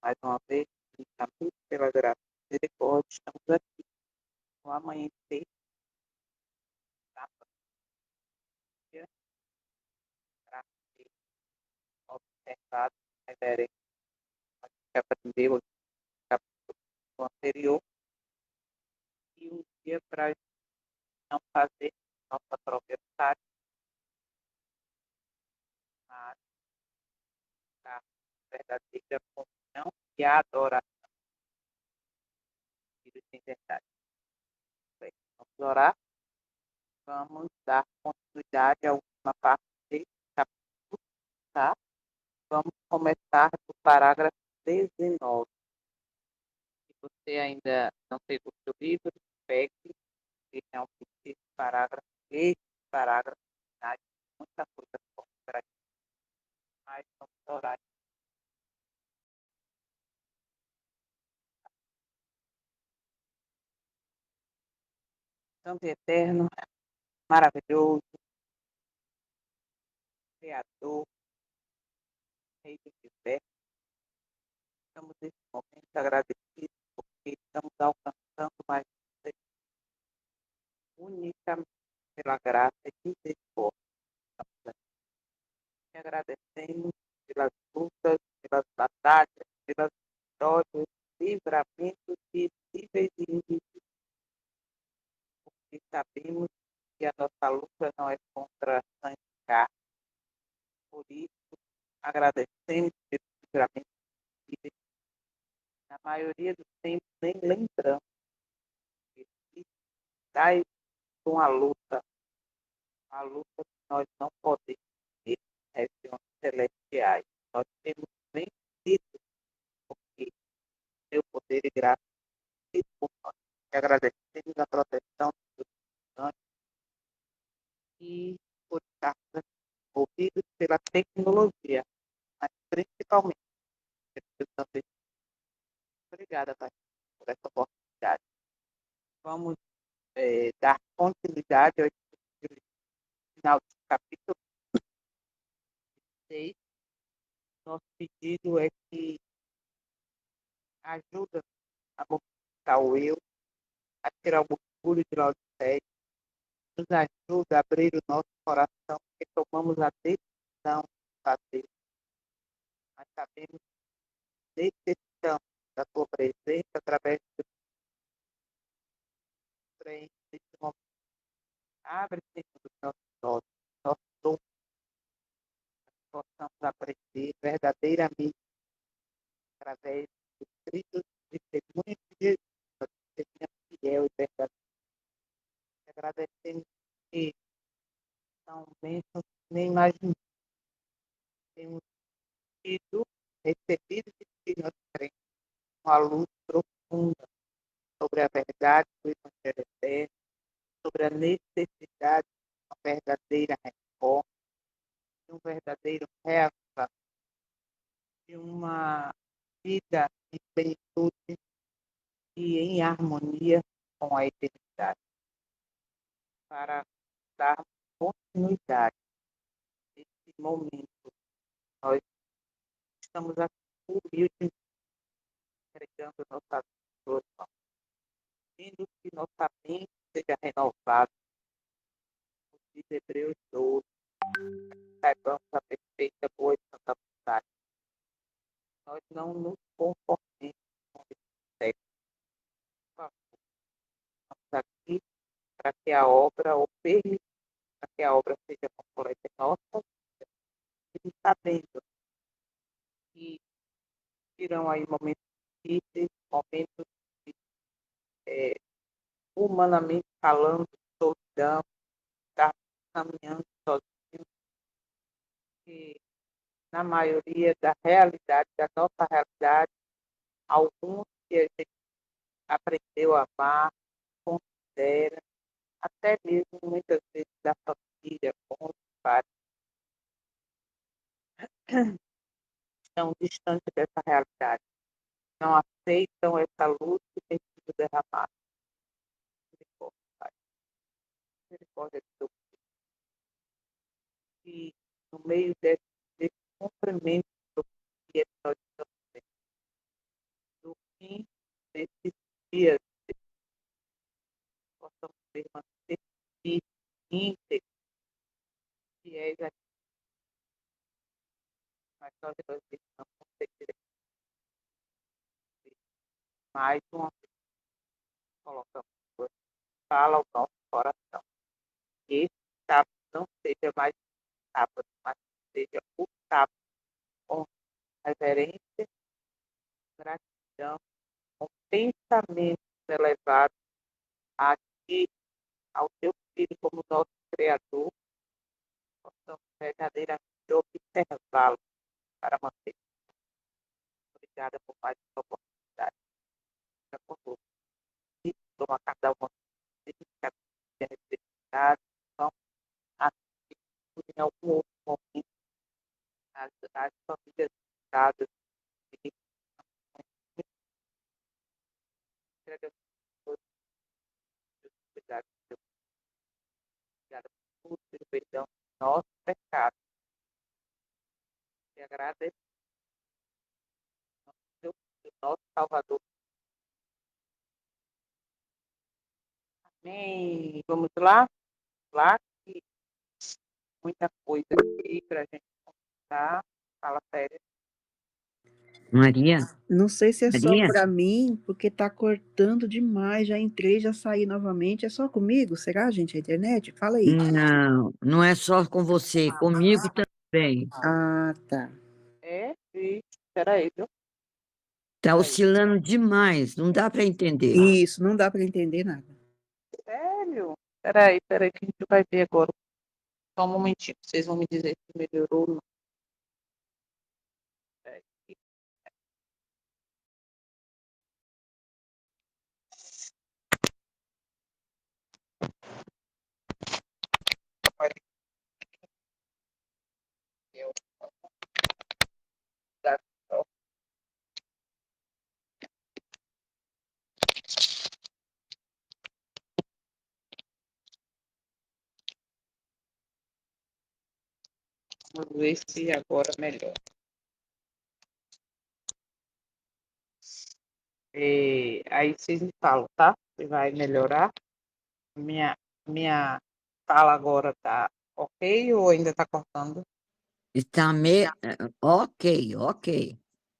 mais uma vez, muito pela graça e misericórdia, estamos aqui no amanhecer da família para ser observado, reverente, que aprendeu no capítulo anterior, e um dia para não fazer nossa própria vontade, mas a verdadeira comunhão e a adoração de Deus em verdade. Bem, vamos orar, vamos dar continuidade à última parte desse capítulo, tá? Vamos começar do parágrafo 19. Se você ainda não pegou o seu livro, pegue, porque realmente esse parágrafo, traz muita coisa forte para gente, mas vamos orar. Santo e eterno, maravilhoso, Criador, Rei do universo, estamos nesse momento agradecidos porque estamos alcançando mais você, unicamente pela graça e misericórdia. Te agradecemos pelas lutas, pelas batalhas, pelas vitórias, livramentos visíveis e invisíveis, porque sabemos que a nossa luta não é contra sangue e carne. Por isso, agradecemos pelos livramentos visíveis. Na maioria dos tempos, nem lembramos que estáis com a luta que nós não podemos ver nas regiões celestiais. Nós temos vencido porque seu poder e graça e por nós. Te agradecemos a proteção dos estudantes e por estar envolvidos pela tecnologia, mas principalmente pelo Santo Espírito. Obrigada, Pai, por essa oportunidade. Vamos dar continuidade ao final do capítulo 6. Nosso pedido é que ajuda a modificar o eu, a tirar o orgulho de Laodiceia, nos ajuda a abrir o nosso coração, porque tomamos a decisão de fazer, mas sabemos que necessitamos da tua presença através do trem, desse momento. Abre, Senhor, os nossos olhos, nossos ouvidos, possamos aprender verdadeiramente através dos escritos e testemunhos de Jesus, a testemunha fiel e verdadeira. Agradecemos que são bênçãos que nem imaginamos. Temos sido recebidos de nós cremos uma luz profunda sobre a verdade do Evangelho eterno, sobre a necessidade de uma verdadeira reforma, de um verdadeiro reavivação, de uma vida em plenitude e em harmonia com a eternidade, para dar continuidade nesse momento. Nós estamos aqui humildes, entregando nossa vida, pedindo que nossa mente seja renovada, como diz Hebreus 12, saibamos a perfeita, boa e santa vontade. Nós não nos conformemos com esse século. Por favor, estamos aqui para que a obra, ou permitir que a obra seja completa em nossa vida, e sabendo que virão aí momentos difíceis, momentos de, é, humanamente falando, solidão, estar caminhando sozinho, que na maioria da realidade, da nossa realidade, alguns que a gente aprendeu a amar, considera, até mesmo muitas vezes da família, com os pais, estão distantes dessa realidade, não aceitam essa luz que tem sido derramada. Misericórdia, Pai. Misericórdia de Deus. E no meio desse cumprimento do que nós estamos vendo, nesses dias possamos permanecer firmes, íntegros, fiéis a mas nós não conseguiremos mais uma vez colocamos sua fala ao nosso coração. Que esse sábado não seja mais um sábado, mas seja o sábado com reverência, gratidão, com pensamentos elevados a ti, ao teu Filho como nosso Criador, possamos verdadeiramente observá-lo para manter. Obrigada por mais uma oportunidade. Fica conosco. E toma cada uma de necessidade, então, assim, em algum outro momento, as famílias dadas e entrega todos os cuidados. Obrigada por tudo, pelo perdão do nosso pecado. E agradeço ao nosso Salvador. Amém. Vamos lá? Lá que muita coisa aqui para a gente contar. Fala sério. Maria, Não sei se é só Maria, para mim, porque tá cortando demais. Já entrei, já saí novamente. É só comigo? Será, gente, a internet? Fala aí. não é só com você, comigo também. Ah, tá. E espera aí, viu? Tá Peraí. oscilando demais, não dá para entender. Isso, não dá para entender nada. Sério? Peraí, que a gente vai ver agora. Só um momentinho, vocês vão me dizer se melhorou ou não. Peraí. Eu dar só vamos ver se agora melhora. Aí vocês me falam, tá? Se vai melhorar. Minha, minha fala agora tá ok ou ainda tá cortando? Está ok, ok. Coloquei o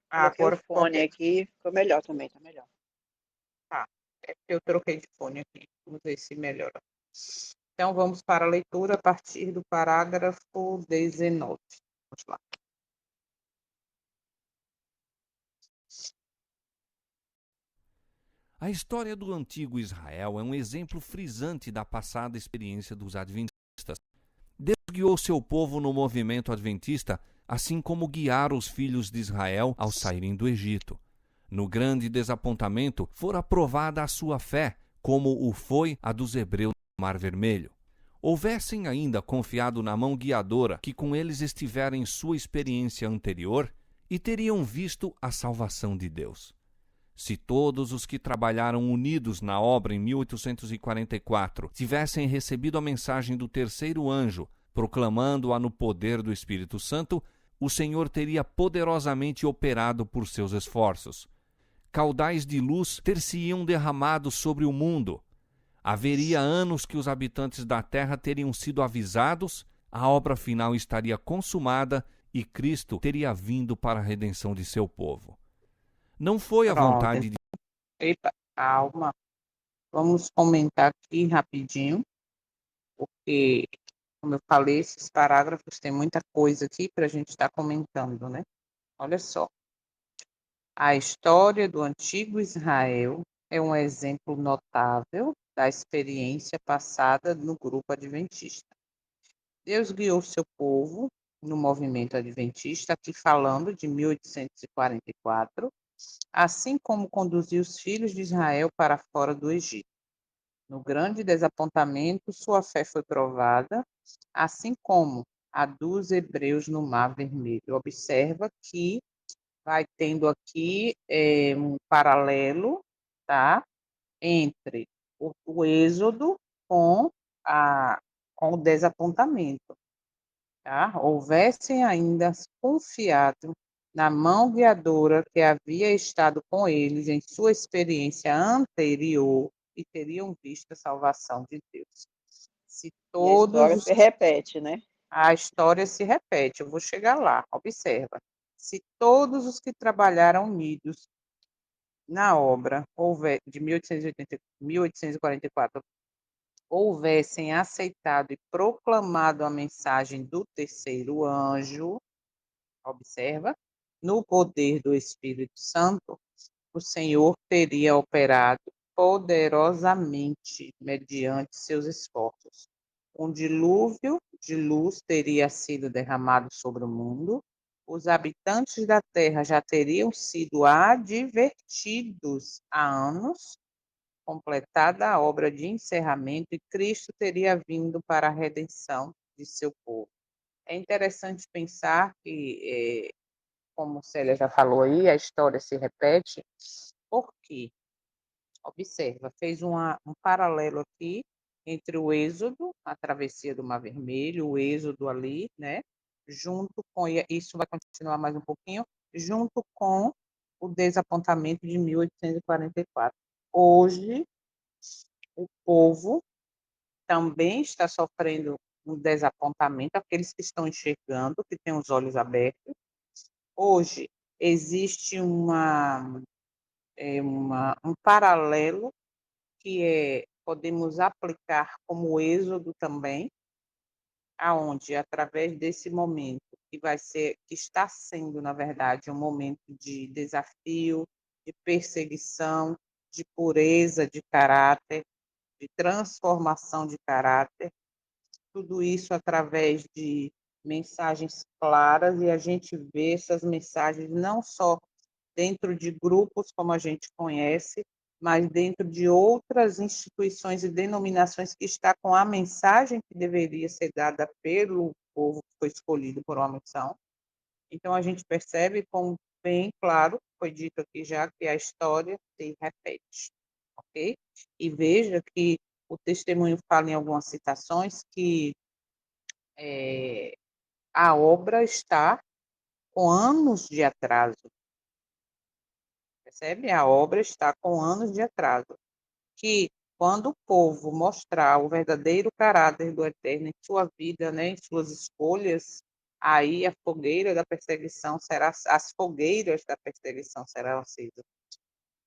Agora ficou fone ok. aqui, ficou melhor também, tá melhor. Tá. É porque eu troquei de fone aqui. Vamos ver se melhora. Então, vamos para a leitura a partir do parágrafo 19. Vamos lá. A história do antigo Israel é um exemplo frisante da passada experiência dos adventistas. Deus guiou seu povo no movimento adventista, assim como guiara os filhos de Israel ao saírem do Egito. No grande desapontamento, fora provada a sua fé, como o foi a dos hebreus no Mar Vermelho. Houvessem ainda confiado na mão guiadora que com eles estivera em sua experiência anterior, e teriam visto a salvação de Deus. Se todos os que trabalharam unidos na obra em 1844 tivessem recebido a mensagem do terceiro anjo, proclamando-a no poder do Espírito Santo, o Senhor teria poderosamente operado por seus esforços. Caudais de luz ter-se-iam derramado sobre o mundo. Haveria anos que os habitantes da terra teriam sido avisados, a obra final estaria consumada e Cristo teria vindo para a redenção de seu povo. Não foi a Pronto. vontade de Eita, calma. Vamos comentar aqui rapidinho, porque, como eu falei, esses parágrafos tem muita coisa aqui para a gente estar comentando, né? Olha só. A história do antigo Israel é um exemplo notável da experiência passada no grupo adventista. Deus guiou seu povo no movimento adventista, aqui falando de 1844, assim como conduziu os filhos de Israel para fora do Egito. No grande desapontamento, sua fé foi provada, assim como a dos hebreus no Mar Vermelho. Observa que vai tendo aqui um paralelo, tá? Entre o êxodo com, com o desapontamento, tá? Houvessem ainda confiado na mão guiadora que havia estado com eles em sua experiência anterior e teriam visto a salvação de Deus. Se E a todos história os se repete, né? A história se repete, eu vou chegar lá, observa. Se todos os que trabalharam unidos na obra de 1844 houvessem aceitado e proclamado a mensagem do terceiro anjo, observa, no poder do Espírito Santo, o Senhor teria operado poderosamente mediante seus esforços. Um dilúvio de luz teria sido derramado sobre o mundo, os habitantes da terra já teriam sido advertidos há anos, completada a obra de encerramento, e Cristo teria vindo para a redenção de seu povo. É interessante pensar que, como Célia já falou aí, a história se repete, porque, observa, fez um paralelo aqui entre o Êxodo, a travessia do Mar Vermelho, o Êxodo ali, né? Junto com, e isso vai continuar mais um pouquinho, junto com o desapontamento de 1844. Hoje, o povo também está sofrendo um desapontamento, aqueles que estão enxergando, que têm os olhos abertos. Hoje, existe um paralelo que podemos aplicar como êxodo também, aonde através desse momento que está sendo, na verdade, um momento de desafio, de perseguição, de pureza de caráter, de transformação de caráter, tudo isso através de mensagens claras, e a gente vê essas mensagens não só dentro de grupos como a gente conhece, mas dentro de outras instituições e denominações que está com a mensagem que deveria ser dada pelo povo que foi escolhido por uma missão. Então a gente percebe como bem claro, foi dito aqui já, que a história se repete, ok? E veja que o testemunho fala em algumas citações que a obra está com anos de atraso, percebe? A obra está com anos de atraso. Que quando o povo mostrar o verdadeiro caráter do Eterno em sua vida, né, em suas escolhas, aí a fogueira da perseguição será, as fogueiras da perseguição serão acesas.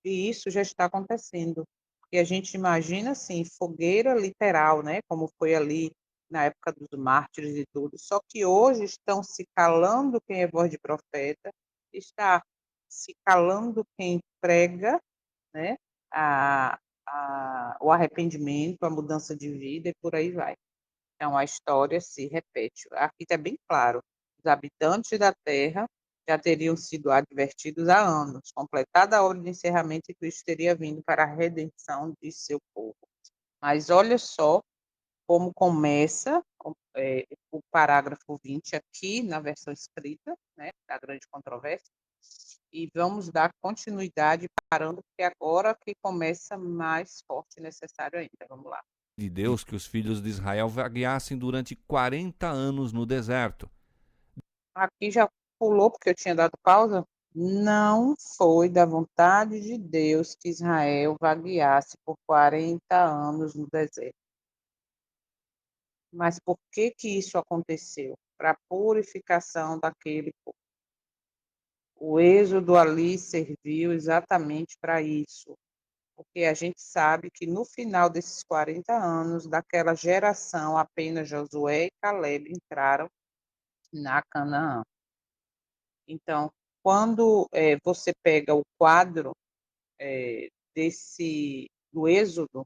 E isso já está acontecendo. E a gente imagina assim, fogueira literal, né, como foi ali na época dos mártires e tudo. Só que hoje estão se calando quem é voz de profeta, está se calando quem prega, né? O arrependimento, a mudança de vida e por aí vai. Então, a história se repete. Aqui está bem claro: os habitantes da terra já teriam sido advertidos há anos, completada a obra de encerramento, e Cristo teria vindo para a redenção de seu povo. Mas olha só como começa o parágrafo 20 aqui na versão escrita, né, da grande controvérsia, e vamos dar continuidade parando, porque agora que começa mais forte e necessário ainda. Vamos lá. De Deus que os filhos de Israel vagueassem durante 40 anos no deserto. Aqui já pulou, porque eu tinha dado pausa. Não foi da vontade de Deus que Israel vagueasse por 40 anos no deserto. Mas por que que isso aconteceu? Para a purificação daquele povo. O êxodo ali serviu exatamente para isso, porque a gente sabe que no final desses 40 anos, daquela geração, apenas Josué e Caleb entraram na Canaã. Então, quando você pega o quadro do êxodo,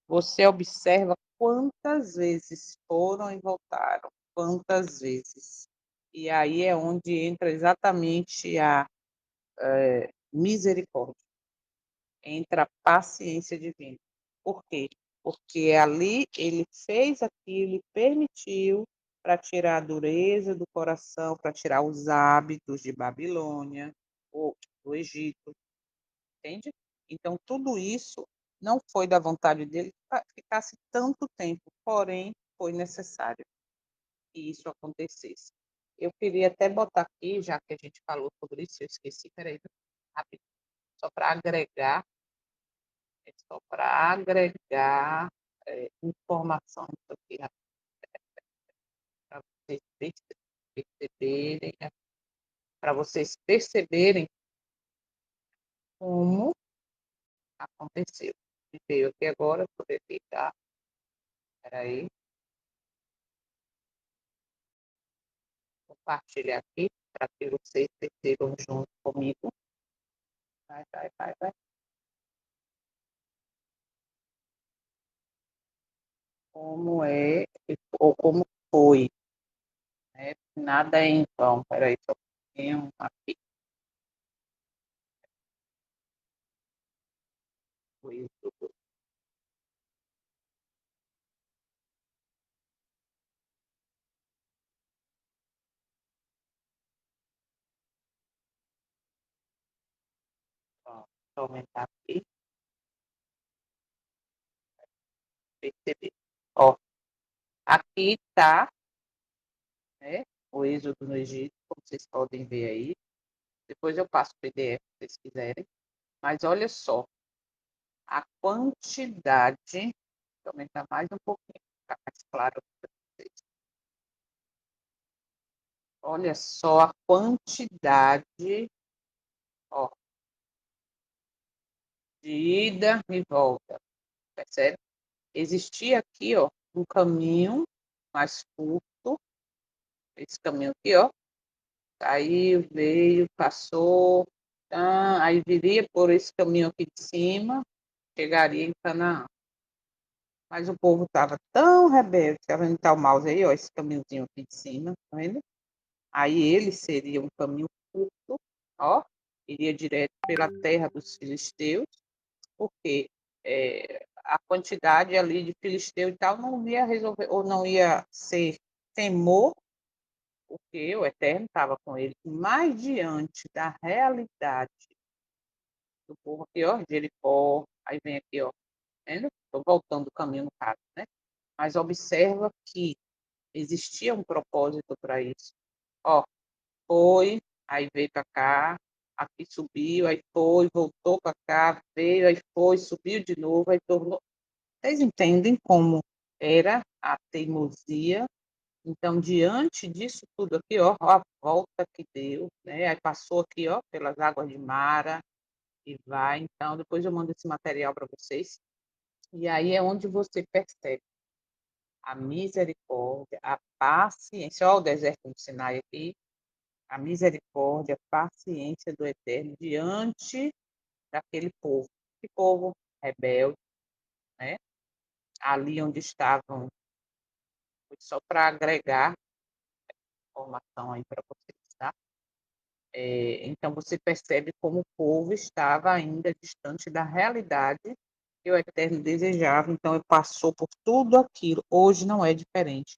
você observa quantas vezes foram e voltaram, quantas vezes. E aí é onde entra exatamente a misericórdia, entra a paciência divina. Por quê? Porque ali ele fez aquilo e permitiu para tirar a dureza do coração, para tirar os hábitos de Babilônia ou do Egito, entende? Então, tudo isso não foi da vontade dele que ficasse tanto tempo, porém, foi necessário que isso acontecesse. Eu queria até botar aqui, já que a gente falou sobre isso, eu esqueci, peraí, rápido, só para agregar, informações aqui, para vocês perceberem, para vocês perceberem como aconteceu. Me veio aqui agora, vou verificar, peraí, compartilhar aqui, para que vocês percebam junto comigo. Vai. Como é, ou como foi, né? Nada é em vão. Peraí, só tem um aqui. Foi isso. Ó, deixa eu aumentar aqui, perceber. Ó, aqui está, né, o êxodo no Egito, como vocês podem ver aí. Depois eu passo o PDF, se vocês quiserem. Mas olha só, a quantidade, deixa eu aumentar mais um pouquinho, para ficar mais claro para vocês. Olha só a quantidade, ó, de ida e volta, percebe? Existia aqui, ó, um caminho mais curto, esse caminho aqui, ó, aí veio, passou, aí viria por esse caminho aqui de cima, chegaria em Canaã. Mas o povo estava tão rebelde, tá vendo tá o mouse aí, ó, esse caminhozinho aqui de cima, tá vendo? Aí ele seria um caminho curto, ó, iria direto pela terra dos filisteus, porque a quantidade ali de filisteu e tal não ia resolver, ou não ia ser temor, porque o Eterno estava com ele, mas diante da realidade do povo aqui, ó, Jericó, aí vem aqui, ó, vendo? Estou voltando o caminho no caso, né? Mas observa que existia um propósito para isso. Ó, foi, aí veio para cá, aqui subiu, aí foi, voltou para cá, veio, aí foi, subiu de novo, aí tornou. Vocês entendem como era a teimosia? Então, diante disso tudo aqui, ó, a volta que deu, né? Aí passou aqui, ó, pelas águas de Mara e vai. Então, depois eu mando esse material para vocês. E aí é onde você percebe a misericórdia, a paciência. Ó, o deserto do Sinai aqui, a misericórdia, a paciência do Eterno diante daquele povo. Que povo rebelde, né? Ali onde estavam, só para agregar informação aí para vocês, tá? Então, você percebe como o povo estava ainda distante da realidade que o Eterno desejava. Então, ele passou por tudo aquilo. Hoje não é diferente.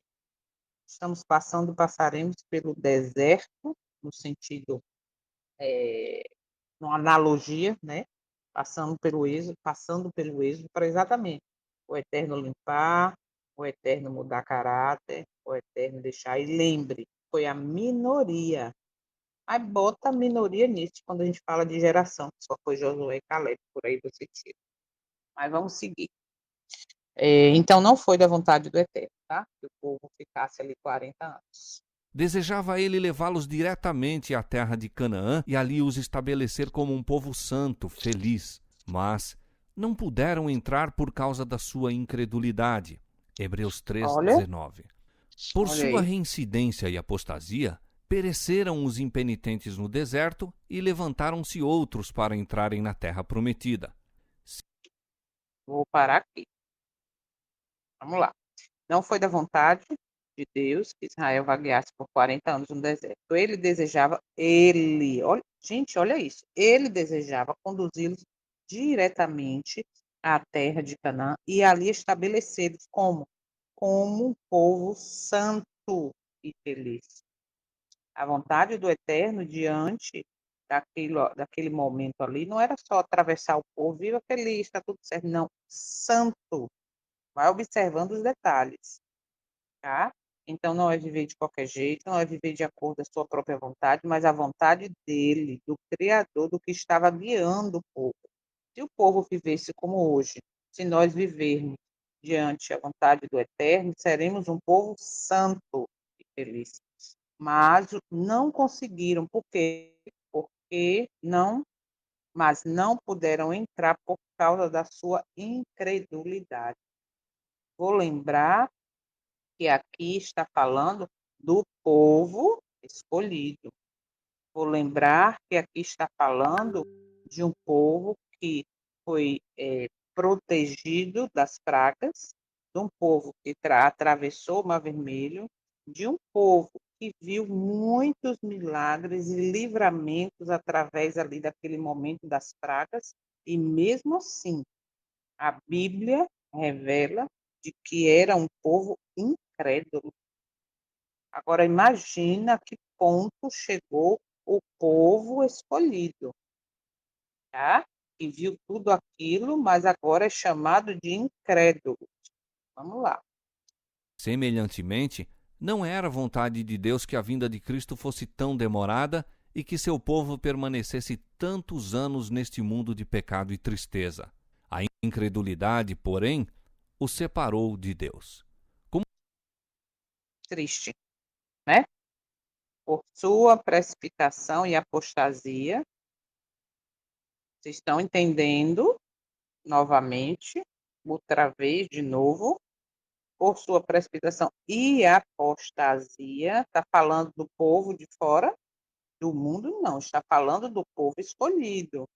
Estamos passando, passaremos pelo deserto, no sentido, uma analogia, né? Passando pelo êxodo para exatamente o Eterno limpar, o Eterno mudar caráter, o Eterno deixar. E lembre, foi a minoria. Aí bota a minoria nisso, quando a gente fala de geração, só foi Josué e Caleb, por aí você tira. Mas vamos seguir. Então, não foi da vontade do Eterno, tá? Que o povo ficasse ali 40 anos. Desejava ele levá-los diretamente à terra de Canaã e ali os estabelecer como um povo santo, feliz. Mas não puderam entrar por causa da sua incredulidade. Hebreus Olha, 3:19. Por olha sua aí. reincidência e apostasia, pereceram os impenitentes no deserto e levantaram-se outros para entrarem na terra prometida. Vou parar aqui. Vamos lá. Não foi da vontade de Deus que Israel vagueasse por 40 anos no deserto. Olha, gente, olha isso. Ele desejava conduzi-los diretamente à terra de Canaã e ali estabelecê-los como um povo santo e feliz. A vontade do Eterno diante daquele momento ali não era só atravessar o povo, viva feliz, está tudo certo. Não, santo. Vai observando os detalhes, tá? Então, não é viver de qualquer jeito, não é viver de acordo com a sua própria vontade, mas a vontade dele, do Criador, do que estava guiando o povo. Se o povo vivesse como hoje, se nós vivermos diante a vontade do Eterno, seremos um povo santo e feliz. Mas não conseguiram, por quê? Porque mas não puderam entrar por causa da sua incredulidade. Vou lembrar que aqui está falando do povo escolhido. Vou lembrar que aqui está falando de um povo que foi protegido das pragas, de um povo que atravessou o Mar Vermelho, de um povo que viu muitos milagres e livramentos através ali daquele momento das pragas, e mesmo assim, a Bíblia revela de que era um povo incrédulo. Agora imagina a que ponto chegou o povo escolhido, tá? Que viu tudo aquilo, mas agora é chamado de incrédulo. Vamos lá. Semelhantemente, não era vontade de Deus que a vinda de Cristo fosse tão demorada e que seu povo permanecesse tantos anos neste mundo de pecado e tristeza. A incredulidade, porém, o separou de Deus. Triste, né? Por sua precipitação e apostasia, vocês estão entendendo novamente, outra vez, de novo, por sua precipitação e apostasia, está falando do povo de fora do mundo, não, está falando do povo escolhido.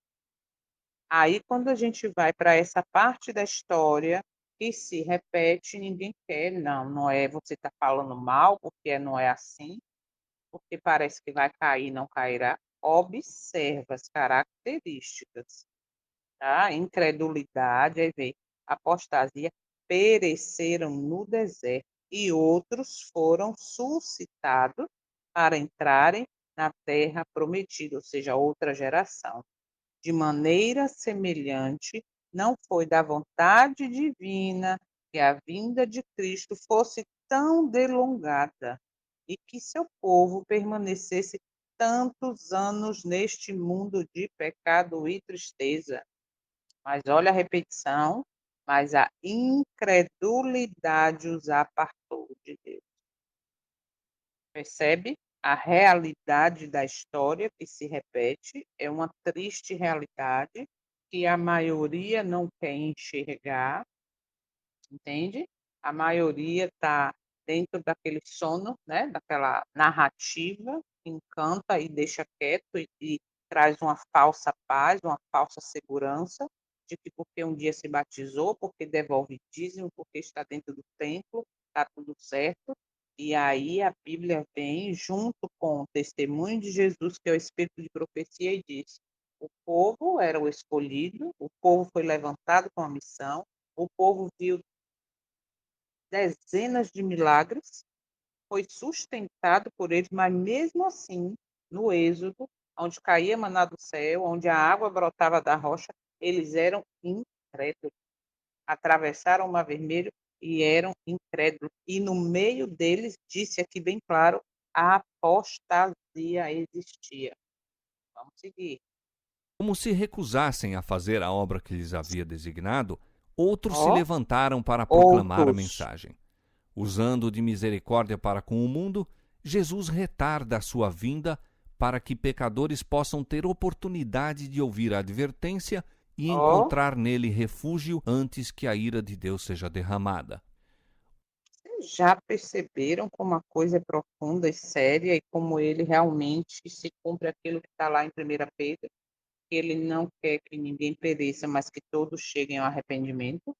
Aí, quando a gente vai para essa parte da história que se repete, ninguém quer, não é você está falando mal, porque não é assim, porque parece que vai cair, não cairá. Observa as características, tá? Incredulidade, aí vem apostasia, pereceram no deserto, e outros foram suscitados para entrarem na terra prometida, ou seja, outra geração. De maneira semelhante, não foi da vontade divina que a vinda de Cristo fosse tão delongada e que seu povo permanecesse tantos anos neste mundo de pecado e tristeza. Mas olha a repetição, mas a incredulidade os apartou de Deus. Percebe? A realidade da história que se repete é uma triste realidade que a maioria não quer enxergar, entende? A maioria está dentro daquele sono, né? Daquela narrativa que encanta e deixa quieto e traz uma falsa paz, uma falsa segurança de que porque um dia se batizou, porque devolve dízimo, porque está dentro do templo, está tudo certo. E aí a Bíblia vem junto com o testemunho de Jesus, que é o espírito de profecia, e diz: o povo era o escolhido, o povo foi levantado com a missão, o povo viu dezenas de milagres, foi sustentado por eles, mas mesmo assim, no Êxodo, onde caía maná do céu, onde a água brotava da rocha, eles eram incrédulos. Atravessaram o Mar Vermelho e eram incrédulos. E no meio deles, disse aqui bem claro, a apostasia existia. Vamos seguir. Como se recusassem a fazer a obra que lhes havia designado, outros se Ó, levantaram para proclamar a outros. mensagem. Usando de misericórdia para com o mundo, Jesus retarda a sua vinda para que pecadores possam ter oportunidade de ouvir a advertência e Ó, encontrar nele refúgio antes que a ira de Deus seja derramada. já perceberam como a coisa é profunda e séria e como ele realmente se cumpre aquilo que está lá em 1 Pedro, que ele não quer que ninguém pereça, mas que todos cheguem ao arrependimento?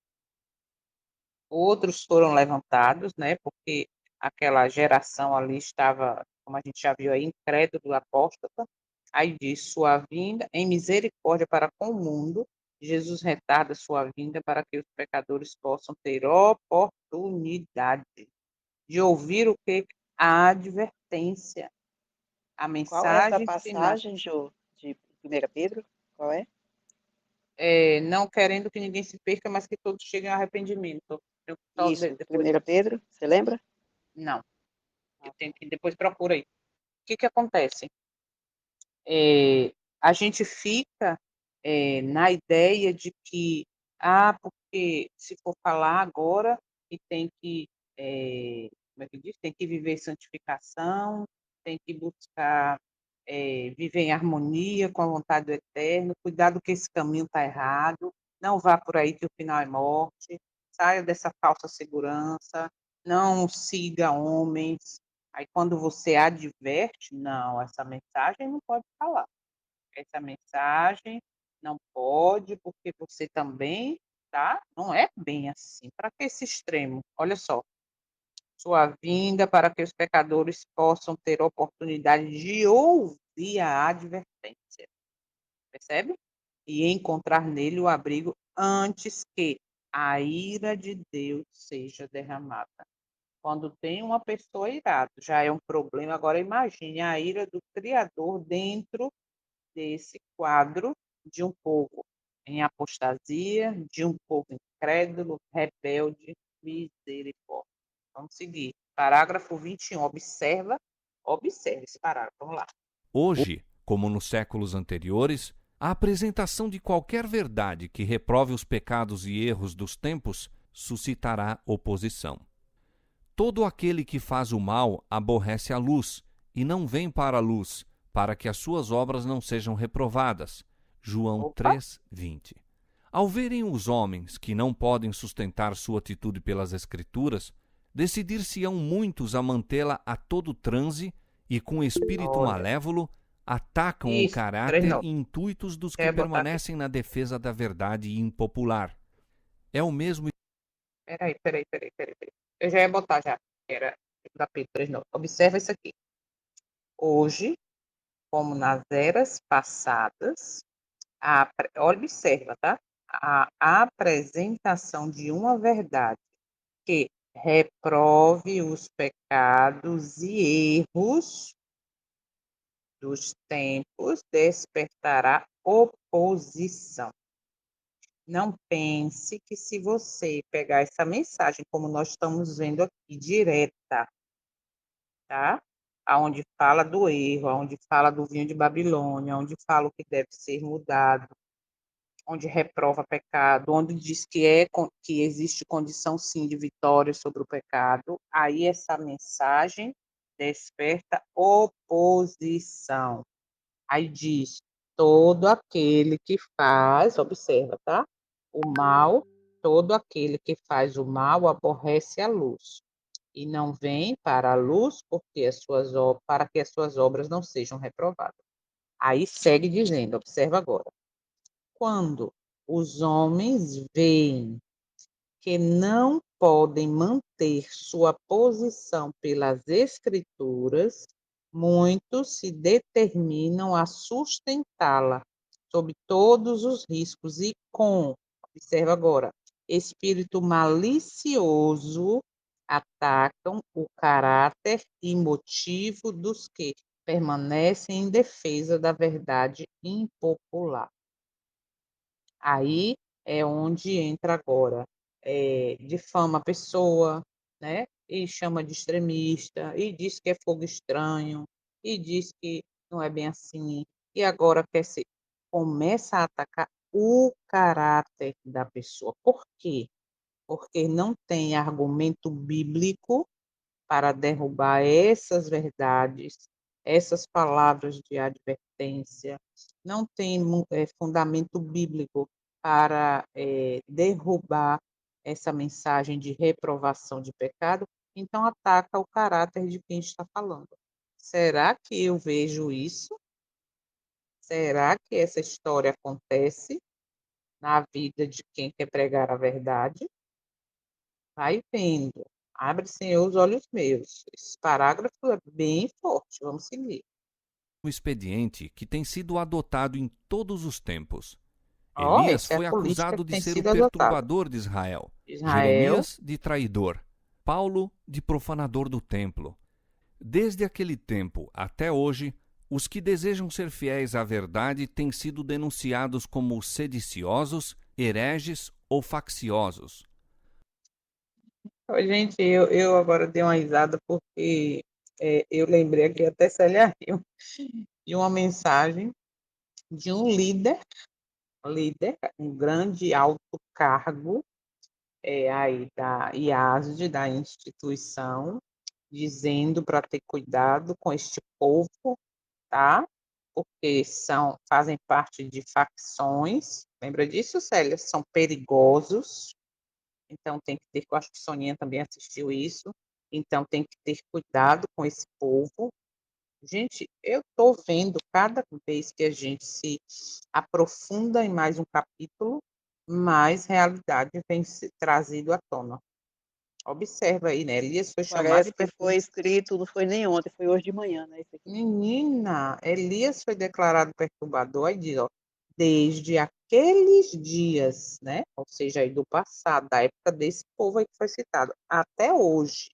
Outros foram levantados, né, porque aquela geração ali estava, como a gente já viu aí, incrédulo, apóstata. Aí diz, sua vinda em misericórdia para com o mundo, Jesus retarda sua vinda para que os pecadores possam ter oportunidade de ouvir o que? A advertência, a Qual é essa mensagem final, passagem, Jô, de 1 Pedro? Qual é? não querendo que ninguém se perca, mas que todos cheguem ao arrependimento. Eu só Isso, depois, 1 Pedro, você lembra? não. Depois procura aí. O que acontece? A gente fica na ideia de que, porque se for falar agora, que tem que, como é que diz? Tem que viver santificação, tem que buscar viver em harmonia com a vontade do Eterno, cuidado que esse caminho está errado, não vá por aí que o final é morte, saia dessa falsa segurança, não siga homens. Aí quando você adverte, não, essa mensagem não pode falar. Essa mensagem não pode, porque você também, tá? Não é bem assim. Para que esse extremo? Olha só, sua vinda para que os pecadores possam ter oportunidade de ouvir a advertência, percebe? E encontrar nele o abrigo antes que a ira de Deus seja derramada. Quando tem uma pessoa irada, já é um problema. Agora imagine a ira do Criador dentro desse quadro de um povo em apostasia, de um povo incrédulo, rebelde, misericórdia. Vamos seguir. Parágrafo 21. Observe esse parágrafo. Vamos lá. Hoje, como nos séculos anteriores, a apresentação de qualquer verdade que reprove os pecados e erros dos tempos suscitará oposição. Todo aquele que faz o mal aborrece a luz e não vem para a luz, para que as suas obras não sejam reprovadas. João Opa. 3:20. Ao verem os homens que não podem sustentar sua atitude pelas Escrituras, decidir-se-ão muitos a mantê-la a todo transe e, com espírito Olha. malévolo, atacam o Isso, caráter 3 não. e intuitos dos que Quer botar aqui? permanecem na defesa da verdade impopular. É o mesmo. Peraí. Eu já ia botar já. Era da Pedro 3 não. Observa isso aqui. Hoje, como nas eras passadas, observa, tá? A apresentação de uma verdade que reprove os pecados e erros dos tempos despertará oposição. Não pense que se você pegar essa mensagem, como nós estamos vendo aqui, direta, tá? Aonde fala do erro, aonde fala do vinho de Babilônia, onde fala o que deve ser mudado, onde reprova pecado, onde diz que existe condição sim de vitória sobre o pecado, aí essa mensagem desperta oposição. Aí diz: todo aquele que faz, observa, tá? O mal, todo aquele que faz o mal aborrece a luz e não vem para a luz para que as suas obras não sejam reprovadas. Aí segue dizendo, observa agora. Quando os homens veem que não podem manter sua posição pelas Escrituras, muitos se determinam a sustentá-la sob todos os riscos e observa agora, espírito malicioso, atacam o caráter e motivo dos que permanecem em defesa da verdade impopular. Aí é onde entra agora, difama a pessoa, né? E chama de extremista, e diz que é fogo estranho, e diz que não é bem assim, e agora começa a atacar o caráter da pessoa. Por quê? Porque não tem argumento bíblico para derrubar essas verdades, essas palavras de advertência, não tem fundamento bíblico para derrubar essa mensagem de reprovação de pecado, então ataca o caráter de quem está falando. Será que eu vejo isso? Será que essa história acontece na vida de quem quer pregar a verdade? Vai vendo. Abre, Senhor, os olhos meus. Esse parágrafo é bem forte. Vamos seguir. Um expediente que tem sido adotado em todos os tempos. Ó, Elias essa é a foi política acusado que de tem ser o sido adotada. perturbador de Israel, Israel, Jeremias de traidor, Paulo de profanador do templo. Desde aquele tempo até hoje, os que desejam ser fiéis à verdade têm sido denunciados como sediciosos, hereges ou facciosos. gente, eu agora dei uma risada porque Eu lembrei aqui até Célia Rio, de uma mensagem de um líder, um grande alto cargo aí da IASD, da instituição, dizendo para ter cuidado com este povo, tá? Porque fazem parte de facções. Lembra disso, Célia? São perigosos. Então tem que ter, eu acho que Soninha também assistiu isso. Então tem que ter cuidado com esse povo. Gente, eu estou vendo cada vez que a gente se aprofunda em mais um capítulo, mais realidade vem se trazido à tona. Observa aí, né? Elias foi chamado Parece e que foi escrito, não foi nem ontem, foi hoje de manhã, né? Isso aqui. Menina, Elias foi declarado perturbador, aí diz, ó, desde aqueles dias, né? Ou seja, aí do passado, da época desse povo aí que foi citado, até hoje,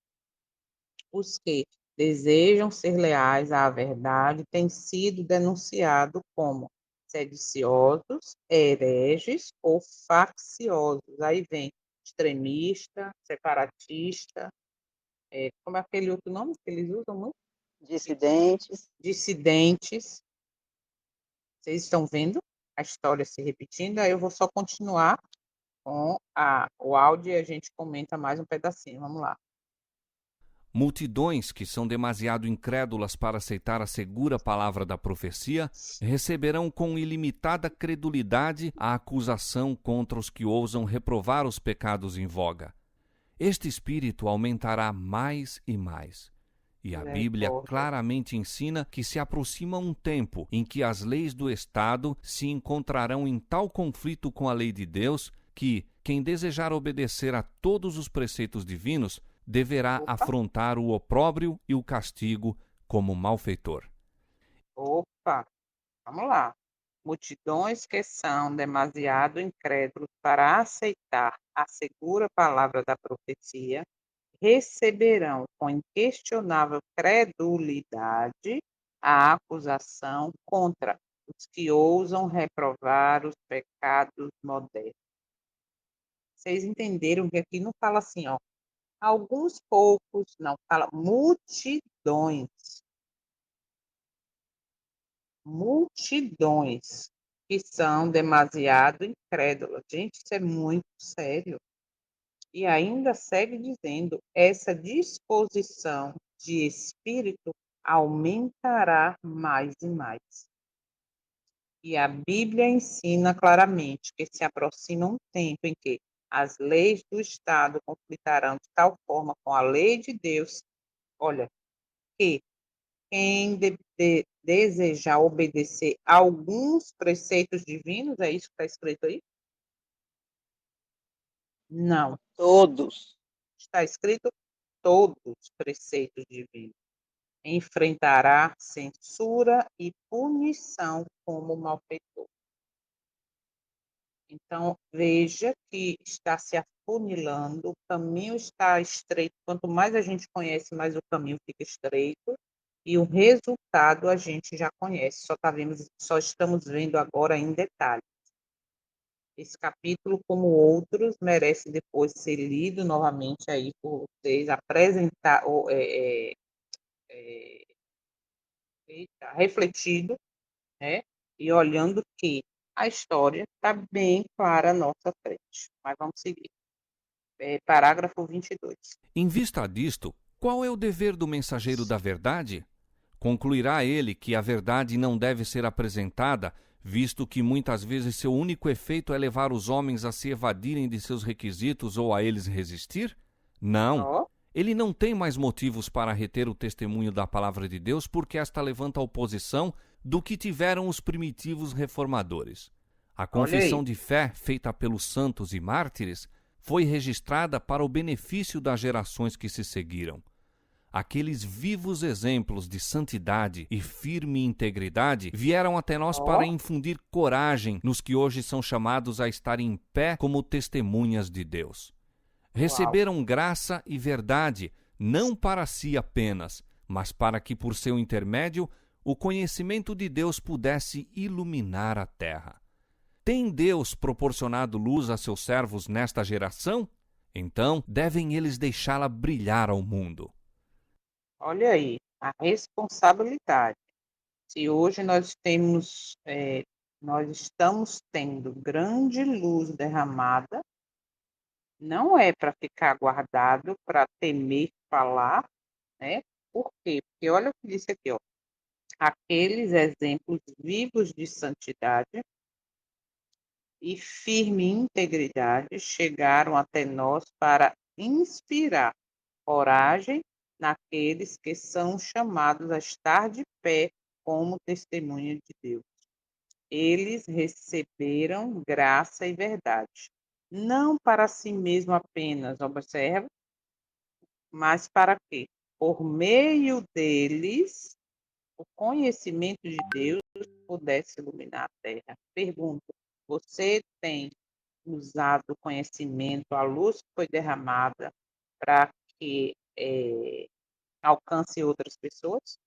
os que desejam ser leais à verdade têm sido denunciados como sediciosos, hereges ou facciosos. Aí vem extremista, separatista, como é aquele outro nome que eles usam muito? Dissidentes. Dissidentes. Vocês estão vendo a história se repetindo? Aí eu vou só continuar com o áudio e a gente comenta mais um pedacinho. Vamos lá. Multidões que são demasiado incrédulas para aceitar a segura palavra da profecia receberão com ilimitada credulidade a acusação contra os que ousam reprovar os pecados em voga. Este espírito aumentará mais e mais. E a Bíblia claramente ensina que se aproxima um tempo em que as leis do Estado se encontrarão em tal conflito com a lei de Deus que quem desejar obedecer a todos os preceitos divinos deverá afrontar o opróbrio e o castigo como malfeitor. Opa, vamos lá. Multidões que são demasiado incrédulos para aceitar a segura palavra da profecia receberão com inquestionável credulidade a acusação contra os que ousam reprovar os pecados modernos. Vocês entenderam que aqui não fala assim, ó, alguns poucos, não, fala multidões. Multidões que são demasiado incrédulas. Gente, isso é muito sério. E ainda segue dizendo, essa disposição de espírito aumentará mais e mais. E a Bíblia ensina claramente que se aproxima um tempo em que as leis do Estado conflitarão de tal forma com a lei de Deus, olha, que quem desejar obedecer alguns preceitos divinos, é isso que está escrito aí? Não. Todos. Está escrito todos os preceitos divinos. Enfrentará censura e punição como malfeitor. Então, veja que está se afunilando, o caminho está estreito. Quanto mais a gente conhece, mais o caminho fica estreito. E o resultado a gente já conhece, só estamos vendo agora em detalhes. Esse capítulo, como outros, merece depois ser lido novamente aí por vocês, refletido, né? E olhando que a história está bem clara à nossa frente. Mas vamos seguir. Parágrafo 22. Em vista disto, qual é o dever do mensageiro da verdade? Concluirá ele que a verdade não deve ser apresentada, visto que muitas vezes seu único efeito é levar os homens a se evadirem de seus requisitos ou a eles resistir? Não. Ele não tem mais motivos para reter o testemunho da palavra de Deus porque esta levanta oposição do que tiveram os primitivos reformadores. A confissão de fé feita pelos santos e mártires foi registrada para o benefício das gerações que se seguiram. Aqueles vivos exemplos de santidade e firme integridade vieram até nós para infundir coragem nos que hoje são chamados a estar em pé como testemunhas de Deus. Receberam graça e verdade, não para si apenas, mas para que, por seu intermédio, o conhecimento de Deus pudesse iluminar a terra. Tem Deus proporcionado luz a seus servos nesta geração? Então, devem eles deixá-la brilhar ao mundo. Olha aí, a responsabilidade. Se hoje nós estamos tendo grande luz derramada, não é para ficar guardado, para temer falar, né? Por quê? Porque olha o que disse aqui, ó. Aqueles exemplos vivos de santidade e firme integridade chegaram até nós para inspirar coragem naqueles que são chamados a estar de pé como testemunha de Deus. Eles receberam graça e verdade, não para si mesmo apenas, observa, mas para quê? Por meio deles, o conhecimento de Deus pudesse iluminar a terra. Pergunta: você tem usado o conhecimento, a luz que foi derramada para que alcance outras pessoas?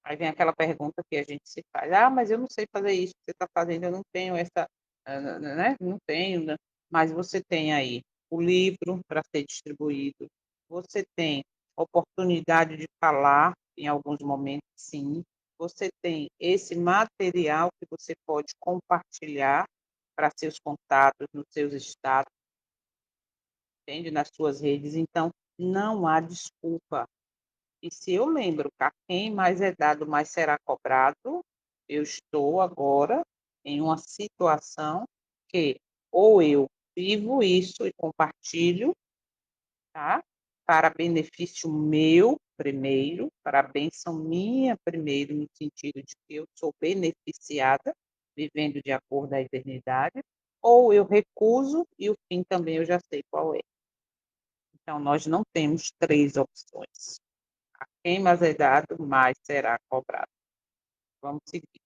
Aí vem aquela pergunta que a gente se faz: ah, mas eu não sei fazer isso que você está fazendo, eu não tenho essa, né? Não tenho, né? Mas você tem aí o livro para ser distribuído, você tem oportunidade de falar em alguns momentos, sim, você tem esse material que você pode compartilhar para seus contatos, nos seus status, entende? Nas suas redes, então não há desculpa. E se eu lembro que a quem mais é dado, mais será cobrado, eu estou agora em uma situação que ou eu vivo isso e compartilho, tá? Para benefício meu primeiro, para a bênção minha primeiro, no sentido de que eu sou beneficiada, vivendo de acordo à eternidade, ou eu recuso e o fim também eu já sei qual é. Então, nós não temos três opções. Quem mais é dado, mais será cobrado. Vamos seguir.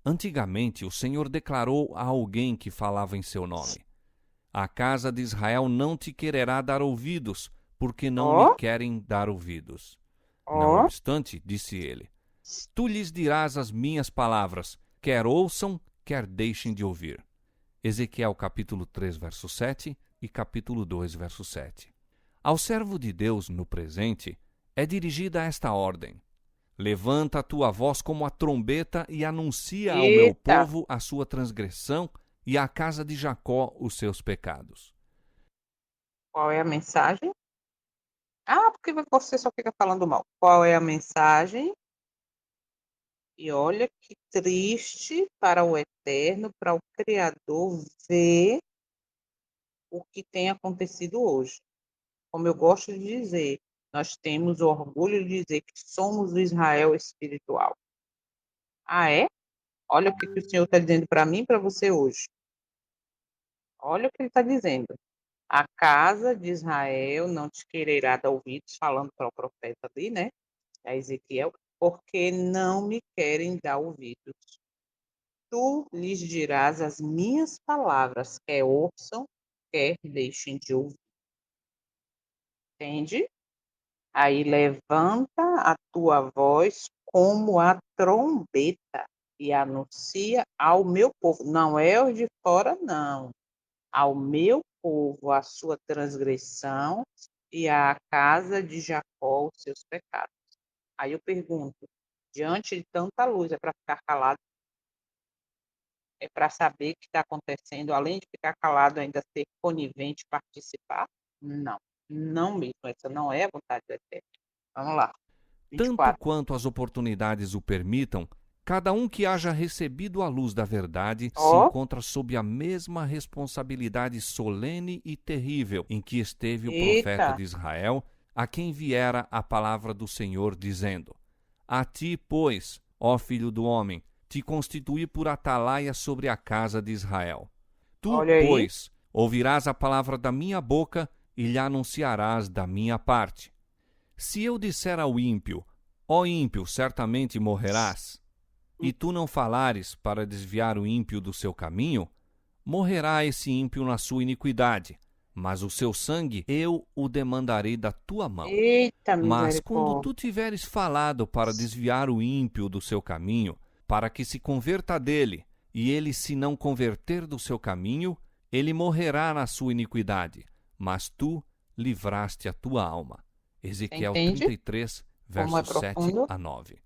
Antigamente, o Senhor declarou a alguém que falava em seu nome: A casa de Israel não te quererá dar ouvidos, porque não me Ó, querem dar ouvidos. Não ó, obstante, disse ele, tu lhes dirás as minhas palavras, quer ouçam, quer deixem de ouvir. Ezequiel capítulo 3, verso 7 e capítulo 2, verso 7. Ao servo de Deus no presente é dirigida esta ordem: Levanta a tua voz como a trombeta e anuncia ao meu eita, povo a sua transgressão e à casa de Jacó os seus pecados. qual é a mensagem? Ah, porque você só fica falando mal. Qual é a mensagem? E olha que triste para o Eterno, para o Criador, ver o que tem acontecido hoje. Como eu gosto de dizer, nós temos o orgulho de dizer que somos o Israel espiritual. Ah, é? Olha o que o Senhor está dizendo para mim e para você hoje. Olha o que ele está dizendo. A casa de Israel não te quererá dar ouvidos, falando para o profeta ali, né? A Ezequiel, porque não me querem dar ouvidos. Tu lhes dirás as minhas palavras, quer ouçam, quer deixem de ouvir. Entende? Aí levanta a tua voz como a trombeta e anuncia ao meu povo. Não é os de fora, não. Ao meu povo a sua transgressão e à casa de Jacó os seus pecados. Aí eu pergunto, diante de tanta luz, é para ficar calado? É para saber o que está acontecendo, além de ficar calado, ainda ser conivente, participar? Não, não mesmo, essa não é a vontade do Eterno. Vamos lá, Tanto 24. quanto as oportunidades o permitam, cada um que haja recebido a luz da verdade se Ó, encontra sob a mesma responsabilidade solene e terrível em que esteve o profeta eita, de Israel, a quem viera a palavra do Senhor, dizendo: A ti, pois, ó filho do homem, te constituí por atalaia sobre a casa de Israel. Tu, olha aí. pois, ouvirás a palavra da minha boca e lhe anunciarás da minha parte. Se eu disser ao ímpio, ó ímpio, certamente morrerás, e tu não falares para desviar o ímpio do seu caminho, morrerá esse ímpio na sua iniquidade, mas o seu sangue eu o demandarei da tua mão. Eita, Mas quando misericórdia. tu tiveres falado para desviar o ímpio do seu caminho, para que se converta dele, e ele se não converter do seu caminho, ele morrerá na sua iniquidade, mas tu livraste a tua alma. Ezequiel Entende 33, como é versos 7 profundo? a 9.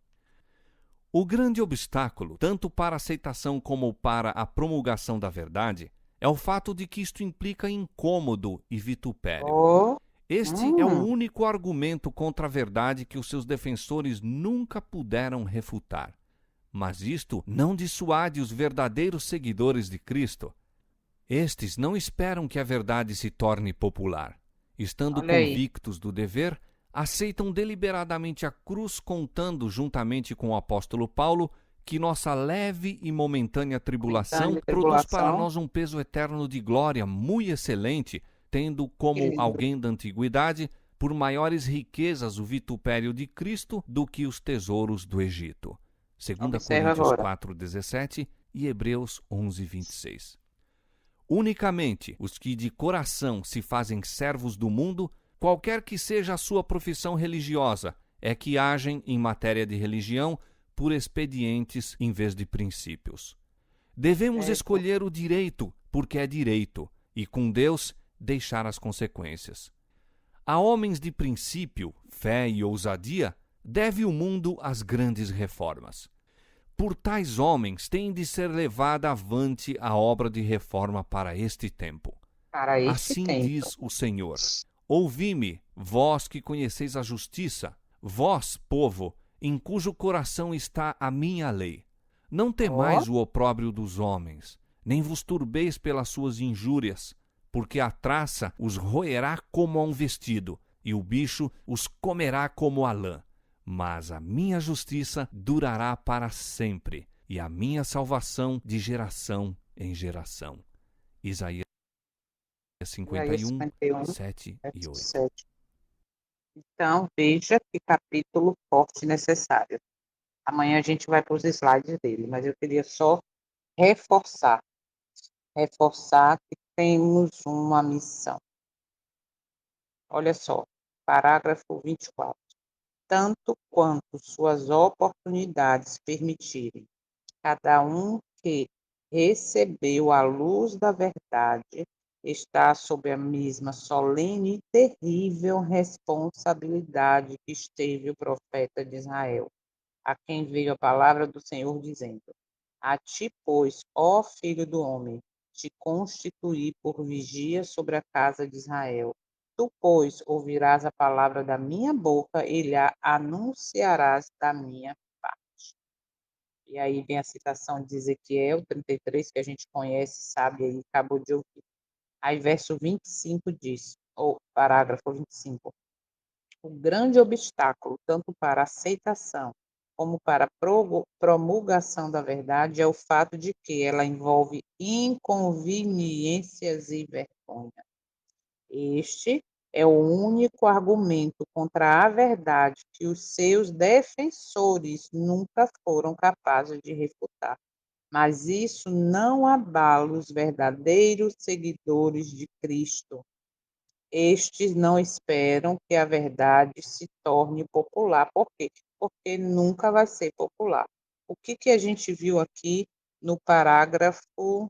O grande obstáculo, tanto para a aceitação como para a promulgação da verdade, é o fato de que isto implica incômodo e vitupério. Oh, Este é o único argumento contra a verdade que os seus defensores nunca puderam refutar. Mas isto não dissuade os verdadeiros seguidores de Cristo. Estes não esperam que a verdade se torne popular. Estando olha aí. convictos do dever, aceitam deliberadamente a cruz, contando, juntamente com o apóstolo Paulo, que nossa leve e momentânea tribulação Momentânea produz para tribulação. nós um peso eterno de glória muito excelente, tendo como lindo. alguém da antiguidade por maiores riquezas o vitupério de Cristo do que os tesouros do Egito. 2 Observa Coríntios agora. 4,17 e Hebreus 11,26. Unicamente os que de coração se fazem servos do mundo, qualquer que seja a sua profissão religiosa, é que agem em matéria de religião por expedientes em vez de princípios. Devemos Certo. escolher o direito, porque é direito, e com Deus deixar as consequências. A homens de princípio, fé e ousadia, deve o mundo as grandes reformas. Por tais homens tem de ser levada avante a obra de reforma para este tempo. Para este Assim tempo. diz o Senhor: ouvi-me, vós que conheceis a justiça, vós, povo, em cujo coração está a minha lei. Não temais o opróbrio dos homens, nem vos turbeis pelas suas injúrias, porque a traça os roerá como a um vestido, e o bicho os comerá como a lã. Mas a minha justiça durará para sempre, e a minha salvação de geração em geração. Isaías 51, 51, 7 e 8. 7. Então, veja que capítulo forte e necessário. Amanhã a gente vai para os slides dele, mas eu queria só reforçar que temos uma missão. Olha só, parágrafo 24. Tanto quanto suas oportunidades permitirem, cada um que recebeu a luz da verdade está sob a mesma solene e terrível responsabilidade que esteve o profeta de Israel, a quem veio a palavra do Senhor dizendo: a ti, pois, ó filho do homem, te constituí por vigia sobre a casa de Israel. Tu, pois, ouvirás a palavra da minha boca e lhe anunciarás da minha parte. E aí vem a citação de Ezequiel 33, que a gente conhece, sabe, aí acabou de ouvir. Aí verso 25 diz, ou parágrafo 25, o grande obstáculo, tanto para a aceitação como para a promulgação da verdade, é o fato de que ela envolve inconveniências e vergonha. Este é o único argumento contra a verdade que os seus defensores nunca foram capazes de refutar. Mas isso não abala os verdadeiros seguidores de Cristo. Estes não esperam que a verdade se torne popular. Por quê? Porque nunca vai ser popular. O que a gente viu aqui no parágrafo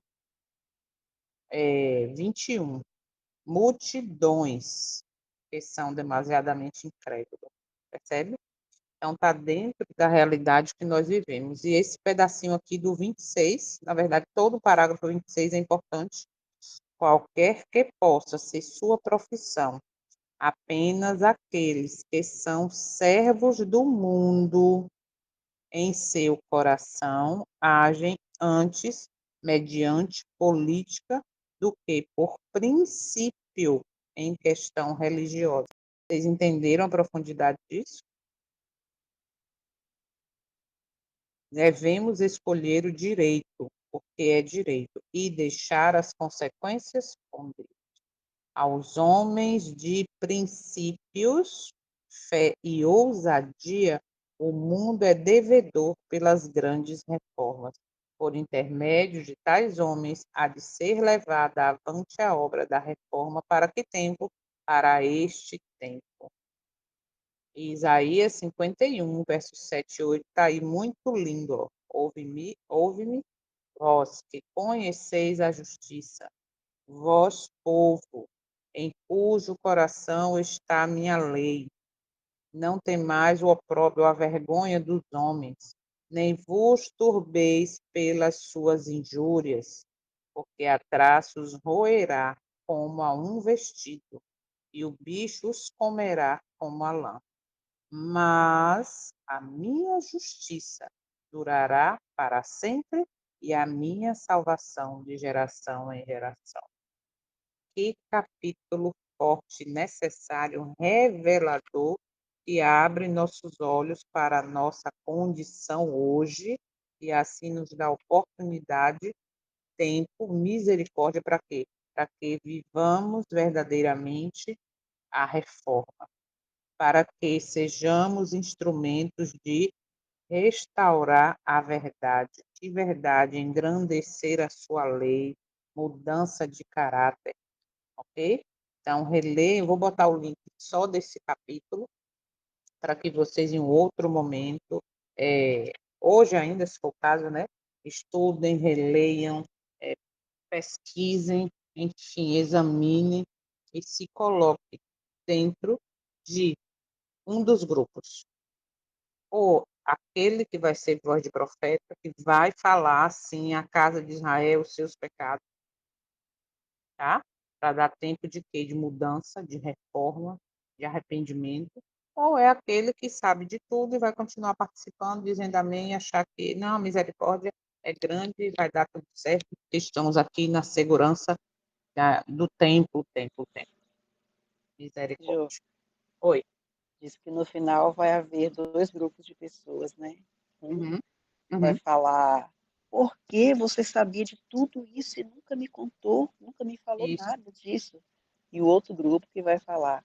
21? Multidões que são demasiadamente incrédulas. Percebe? Então, está dentro da realidade que nós vivemos. E esse pedacinho aqui do 26, na verdade, todo o parágrafo 26 é importante. Qualquer que possa ser sua profissão, apenas aqueles que são servos do mundo em seu coração agem antes mediante política do que por princípio em questão religiosa. Vocês entenderam a profundidade disso? Devemos escolher o direito, porque é direito, e deixar as consequências com Deus. Aos homens de princípios, fé e ousadia, o mundo é devedor pelas grandes reformas. Por intermédio de tais homens, há de ser levada avante a obra da reforma. Para que tempo? Para este tempo. Isaías 51, versos 7 e 8, está aí muito lindo. Ó. Ouve-me, vós que conheceis a justiça, vós, povo, em cujo coração está a minha lei. Não temais o opróbrio, a vergonha dos homens, nem vos turbeis pelas suas injúrias, porque a traça os roerá como a um vestido, e o bicho os comerá como a lã. Mas a minha justiça durará para sempre, e a minha salvação de geração em geração. Que capítulo forte, necessário, revelador, que abre nossos olhos para a nossa condição hoje e assim nos dá oportunidade, tempo, misericórdia para quê? Para que vivamos verdadeiramente a reforma, para que sejamos instrumentos de restaurar a verdade, de verdade, engrandecer a sua lei, mudança de caráter, ok? Então, releio, vou botar o link só desse capítulo, para que vocês, em outro momento, hoje ainda, se for o caso, né, estudem, releiam, pesquisem, enfim, examinem e se coloquem dentro de um dos grupos, ou aquele que vai ser voz de profeta, que vai falar, assim, à casa de Israel os seus pecados, tá? Para dar tempo de quê? De mudança, de reforma, de arrependimento, ou é aquele que sabe de tudo e vai continuar participando, dizendo amém, e achar que, não, a misericórdia é grande, vai dar tudo certo, porque estamos aqui na segurança do tempo, tempo, tempo. Jô, Misericórdia. Oi. diz que no final vai haver dois grupos de pessoas, né? Um Uhum, vai uhum, falar, por que você sabia de tudo isso e nunca me contou, nunca me falou isso. nada disso? E o outro grupo que vai falar,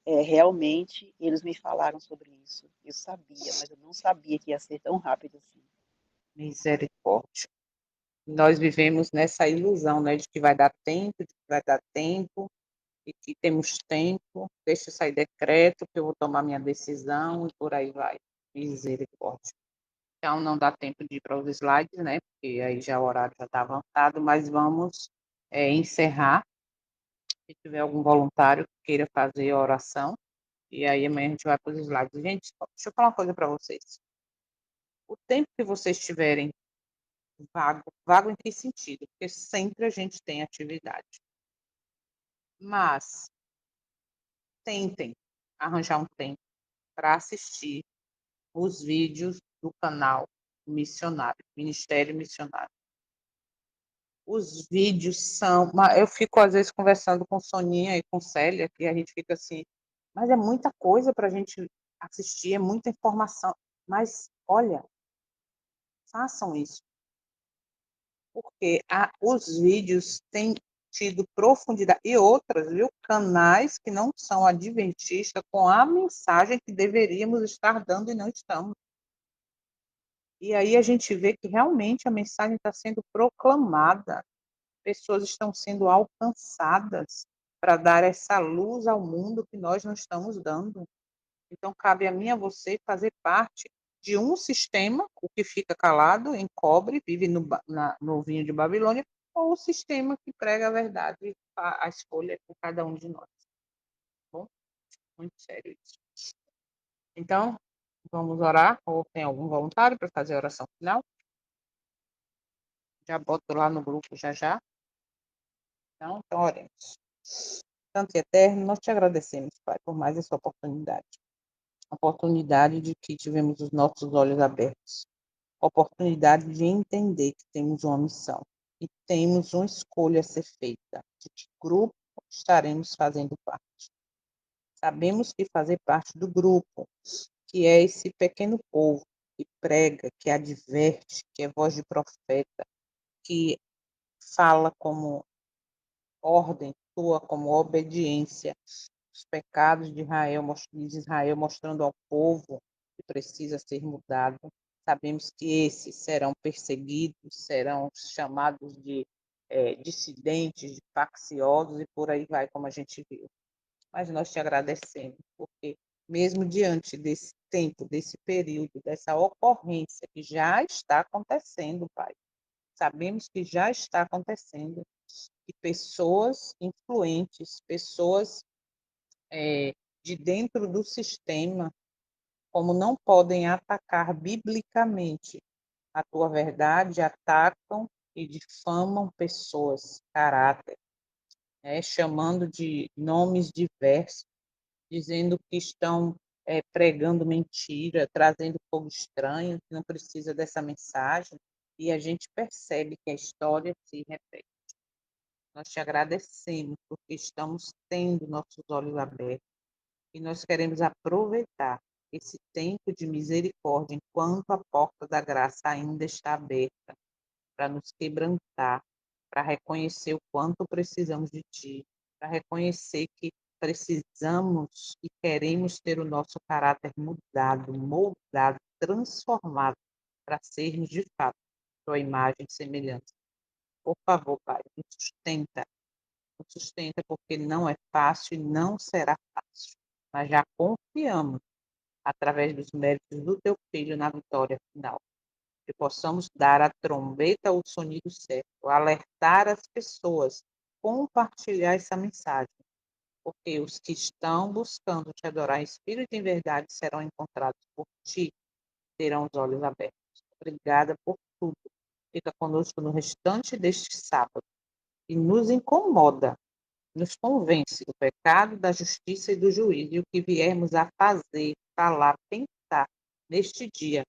realmente eles me falaram sobre isso. Eu sabia, mas eu não sabia que ia ser tão rápido assim. Misericórdia. Nós vivemos nessa ilusão, né, de que vai dar tempo, de que vai dar tempo, e que temos tempo, deixa sair decreto, que eu vou tomar minha decisão, e por aí vai. Misericórdia. Então, não dá tempo de ir para os slides, né, porque aí já o horário já está avançado, mas vamos encerrar. Se tiver algum voluntário que queira fazer a oração, e aí amanhã a gente vai para os slides. Gente, deixa eu falar uma coisa para vocês. O tempo que vocês tiverem vago, vago em que sentido? Porque sempre a gente tem atividade. Mas tentem arranjar um tempo para assistir os vídeos do canal missionário, Ministério Missionário. Os vídeos são. Eu fico, às vezes, conversando com Soninha e com Célia, que a gente fica assim, mas é muita coisa para a gente assistir, é muita informação. Mas, olha, façam isso, porque os vídeos têm tido profundidade. E outras, viu? Canais que não são adventistas, com a mensagem que deveríamos estar dando e não estamos. E aí a gente vê que realmente a mensagem está sendo proclamada, pessoas estão sendo alcançadas para dar essa luz ao mundo que nós não estamos dando. Então, cabe a mim e a você fazer parte de um sistema, o que fica calado, encobre, vive no vinho de Babilônia, ou o sistema que prega a verdade, a escolha é por cada um de nós. Tá bom? Muito sério isso. Então, vamos orar, ou tem algum voluntário para fazer a oração final? Já boto lá no grupo já já. Então oremos. Santo e eterno, nós te agradecemos, Pai, por mais essa oportunidade. Oportunidade de que tivemos os nossos olhos abertos. Oportunidade de entender que temos uma missão e temos uma escolha a ser feita. De que grupo estaremos fazendo parte. Sabemos que fazer parte do grupo, que é esse pequeno povo que prega, que adverte, que é voz de profeta, que fala como ordem tua, como obediência, os pecados de Israel mostrando ao povo que precisa ser mudado. Sabemos que esses serão perseguidos, serão chamados de dissidentes, de facciosos e por aí vai, como a gente viu. Mas nós te agradecemos, porque mesmo diante desse tempo, desse período, dessa ocorrência que já está acontecendo, Pai, sabemos que já está acontecendo, que pessoas influentes, pessoas de dentro do sistema como não podem atacar biblicamente a tua verdade, atacam e difamam pessoas, caráter, chamando de nomes diversos, dizendo que estão pregando mentira, trazendo fogo estranho, que não precisa dessa mensagem, e a gente percebe que a história se repete. Nós te agradecemos porque estamos tendo nossos olhos abertos e nós queremos aproveitar esse tempo de misericórdia enquanto a porta da graça ainda está aberta para nos quebrantar, para reconhecer o quanto precisamos de Ti, para reconhecer que precisamos e queremos ter o nosso caráter mudado, moldado, transformado, para sermos de fato Tua imagem e semelhança. Por favor, Pai, nos sustenta porque não é fácil e não será fácil, mas já confiamos através dos méritos do Teu Filho na vitória final que possamos dar à trombeta o sonido certo, alertar as pessoas, compartilhar essa mensagem, porque os que estão buscando te adorar em espírito e em verdade serão encontrados por ti, terão os olhos abertos. Obrigada por tudo. Fica conosco no restante deste sábado e nos incomoda, nos convence do pecado, da justiça e do juízo, e o que viermos a fazer, falar, pensar neste dia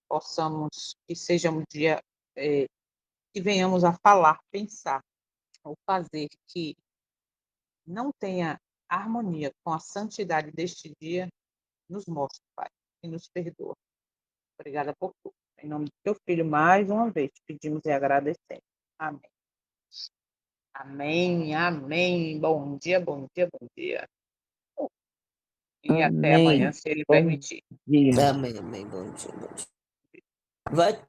possamos, que seja um dia que venhamos a falar, pensar ou fazer que não tenha harmonia com a santidade deste dia, nos mostre, Pai, e nos perdoa. Obrigada por tudo. Em nome do teu filho, mais uma vez, pedimos e agradecemos. Amém. Amém, amém. Bom dia, bom dia, bom dia. E até amanhã, Amém. se ele Bom permitir. dia. Amém, amém. Bom dia, bom dia. Vai